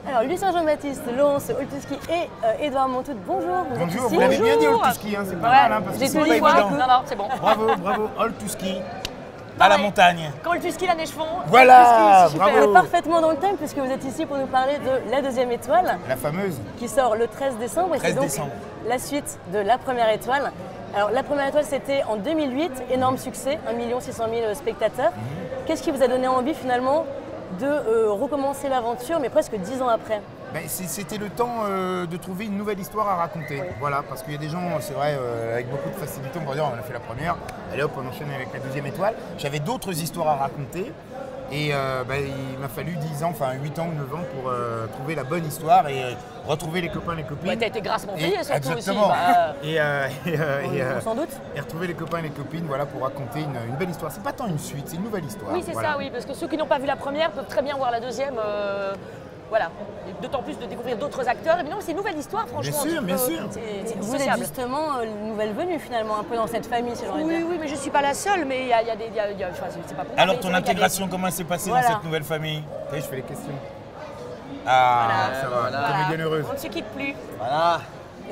Alors, Lucien Jean-Baptiste, Laurence Oltuski et Edouard Montout, bonjour. Bonjour, vous l'avez bien dit Oltuski, hein, c'est pas mal, hein, parce que j'ai c'est tout pas dit, évident. Non, c'est bon. Bravo, bravo, Oltuski, à la montagne. Quand le Tusky, la neige fond. Voilà, Oltuski, super. Vous êtes bravo. parfaitement dans le thème puisque vous êtes ici pour nous parler de La Deuxième Étoile La fameuse. qui sort le 13 décembre et c'est 13 donc décembre. la suite de La Première Étoile. Alors, La Première Étoile, c'était en 2008, énorme succès, 1 600 000 spectateurs. Qu'est-ce qui vous a donné envie finalement de recommencer l'aventure, mais presque 10 ans après? Ben, c'était le temps de trouver une nouvelle histoire à raconter. Voilà, parce qu'il y a des gens, c'est vrai, avec beaucoup de facilité, on va dire, on a fait la première, allez hop, on enchaîne avec la deuxième étoile. J'avais d'autres histoires à raconter et il m'a fallu 10 ans, enfin 8 ans ou 9 ans pour trouver la bonne histoire et retrouver les copains, les copines. Ouais, t'as été grassement payé surtout exactement. aussi. Sans doute. Et retrouver les copains et les copines, voilà, pour raconter une belle histoire. C'est pas tant une suite, c'est une nouvelle histoire. Oui, c'est voilà. ça, oui, parce que ceux qui n'ont pas vu la première peuvent très bien voir la deuxième. Voilà, et d'autant plus de découvrir d'autres acteurs. Et non, c'est une nouvelle histoire, franchement. Bien sûr. C'est Vous êtes dissociable. justement une nouvelle venue finalement, un peu dans cette famille, si j'ai envie de Oui, dire. oui, mais je ne suis pas la seule, mais il y a des. Enfin, c'est pas pour moi, Alors mais ton c'est vrai qu'il y a des- intégration, comment elle s'est passée Voilà. dans cette nouvelle famille? Vous voyez, je fais les questions. Ah, Voilà. ça va, Voilà. comédienne heureuse. On ne se quitte plus. Voilà,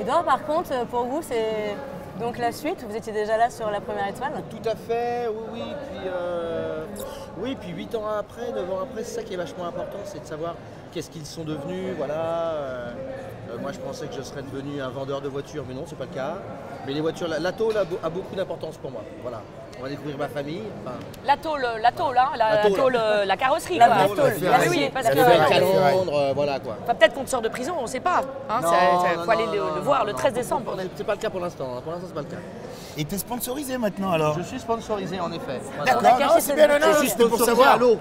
Edouard, par contre, pour vous, c'est donc la suite. Vous étiez déjà là sur La Première Étoile. tout à fait, oui, puis 8 ans après, 9 ans après, c'est ça qui est vachement important, c'est de savoir qu'est-ce qu'ils sont devenus, voilà. Moi je pensais que je serais devenu un vendeur de voitures, mais non, c'est pas le cas. Mais les voitures, la tôle a beaucoup d'importance pour moi, voilà. On va découvrir ma famille, enfin, La tôle, hein, La tôle. la carrosserie. La quoi. vraie tôle, Ah oui, parce les que. belles c'est calandres, voilà quoi. Enfin, peut-être qu'on te sort de prison, on ne sait pas. Hein, Non, faut non, aller non, le non, voir non, le non, 13 non, décembre. C'est pas le cas pour l'instant, hein. Pour l'instant c'est pas le cas. Et t'es sponsorisé maintenant alors? Je suis sponsorisé en effet. Voilà. On a D'accord, caché non, c'est cette bien, bouteille. non, Je suis c'était pour sponsorisé savoir. à l'eau.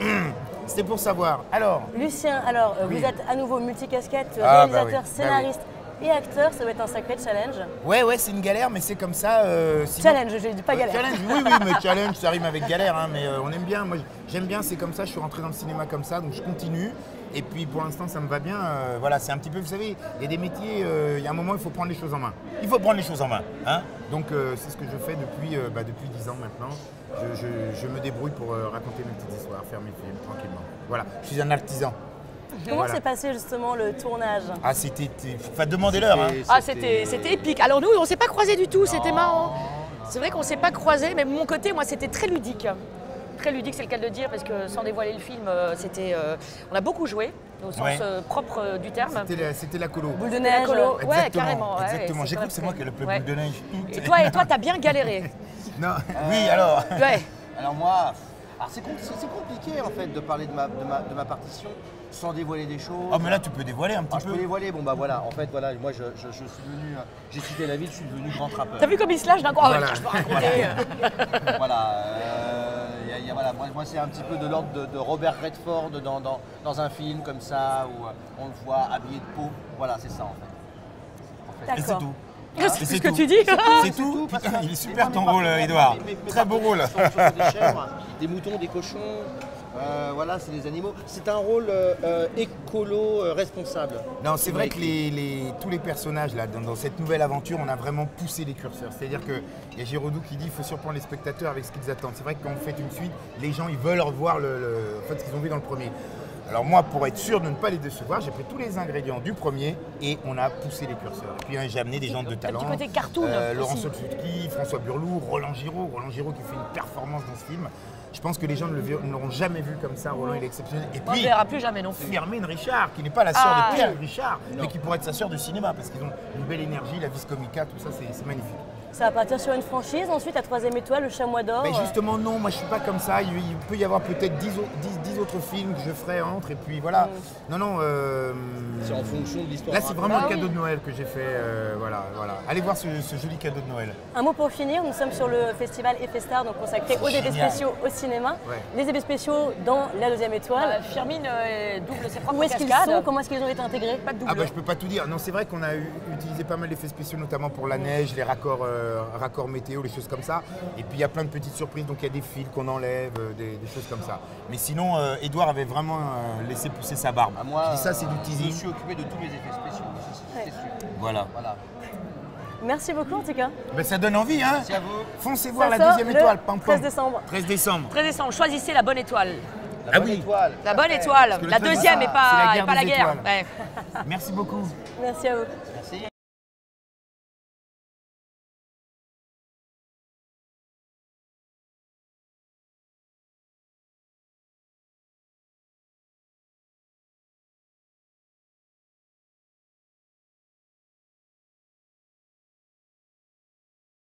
C'était pour savoir. Alors, Lucien, alors Oui. vous êtes à nouveau multicasquette, Ah, réalisateur, bah oui, bah scénariste et acteur. Ça va être un sacré challenge. ouais, c'est une galère, mais c'est comme ça. Sinon- Challenge, je dis pas galère. Challenge, oui, mais challenge, ça rime avec galère, hein, mais on aime bien. Moi, j'aime bien, c'est comme ça. Je suis rentré dans le cinéma comme ça, donc je continue. Et puis pour l'instant, ça me va bien. Voilà, c'est un petit peu, vous savez, il y a des métiers, il y a un moment, il faut prendre les choses en main. Il faut prendre les choses en main. Hein, donc c'est ce que je fais depuis 10 ans maintenant. Je me débrouille pour raconter mes petites histoires, faire mes films tranquillement. Voilà, je suis un artisan. Comment Voilà. s'est passé justement le tournage? Ah, enfin, demandez-leur. Hein. Ah, c'était épique. Alors nous, on ne s'est pas croisés du tout, c'était marrant. C'est vrai qu'on ne s'est pas croisés, mais de mon côté, moi, c'était très ludique. Très ludique, c'est le cas de le dire, parce que sans dévoiler le film, on a beaucoup joué, au sens Ouais. Propre du terme. C'était la colo. Boule de C'était la neige. colo. Ouais, Exactement, carrément. ouais, exactement. J'ai c'est cru que c'est moi très- qui ai le plus ouais. boule de neige. Et toi, t'as bien galéré. Non, oui, alors. Ouais. Alors moi, c'est compliqué en fait de parler de ma partition sans dévoiler des choses. Oh, mais là, tu peux dévoiler un Ah, petit je peux peu. dévoiler, bon bah voilà, en fait voilà, moi je suis devenu, j'ai quitté la ville, je suis devenu grand trappeur. T'as vu comme il se lâche d'un coup? Ah ouais, Voilà. je peux raconter. Voilà, voilà, moi c'est un petit peu de l'ordre de Robert Redford dans un film comme ça où on le voit habillé de peau, voilà c'est ça en fait. Et c'est D'accord. tout. C'est ce c'est que tout. tu dis. C'est tout. parce Putain, que il est super on ton est pas- rôle, Edouard. mais Très beau rôle. ce sont des chèvres, des moutons, des cochons, voilà, c'est des animaux. C'est un rôle écolo responsable. Non, c'est vrai que tous les personnages là, dans cette nouvelle aventure, on a vraiment poussé les curseurs. C'est-à-dire qu'il y a Giraudoux qui dit qu'il faut surprendre les spectateurs avec ce qu'ils attendent. C'est vrai que quand vous faites une suite, les gens ils veulent revoir en fait, ce qu'ils ont vu dans le premier. Alors moi, pour être sûr de ne pas les décevoir, j'ai pris tous les ingrédients du premier et on a poussé les curseurs. Et puis hein, j'ai amené des gens de talent. petit côté cartoon Laurent aussi. Solfutki, François Burlou, Roland Giraud qui fait une performance dans ce film. Je pense que les gens ne l'auront jamais vu comme ça. Roland, il est exceptionnel. Et On ne puis, verra plus jamais non plus. Firmin Richard, qui n'est pas la sœur Ah. de Pierre Richard, mais qui pourrait être sa sœur de cinéma, parce qu'ils ont une belle énergie, la vis comica, tout ça, c'est magnifique. Ça va partir sur une franchise. Ensuite, la troisième étoile, le Chamois d'Or. Mais justement, non, moi je suis pas comme ça. Il peut y avoir peut-être 10 autres films que je ferai entre, et puis voilà. Non, C'est en fonction de l'histoire. là c'est vraiment Ah le oui. cadeau de Noël que j'ai fait. Voilà. Allez voir ce joli cadeau de Noël. Un mot pour finir, nous sommes sur le festival Effestar, donc consacré aux effets Génial. spéciaux au cinéma. Ouais. Les effets spéciaux dans La Deuxième Étoile. Firmin double ses propres Où est-ce qu'ils cascades. sont? Comment est-ce qu'ils ont été intégrés? Pas de double. Ah bah je peux pas tout dire. Non, c'est vrai qu'on a utilisé pas mal d'effets spéciaux, notamment pour la neige, les raccords météo, les choses comme ça. Et puis il y a plein de petites surprises, donc il y a des fils qu'on enlève, des choses comme ça. Mais sinon, Edouard avait vraiment laissé pousser sa barbe. À moi, Je dis ça, c'est du je teasing. me suis occupé de tous les effets spéciaux, c'est sûr. Voilà. Voilà. Merci beaucoup en tout cas. Ben, ça donne envie, hein. Merci à vous. Foncez voir Ça la sort deuxième le étoile, pam, pam. 13 décembre. 13 décembre. 13 décembre, choisissez la bonne étoile. Ah oui. Étoile. La bonne étoile. que le La truc, deuxième c'est et pas la guerre la des guerre. étoiles. Ouais. Merci beaucoup. Merci à vous. Merci.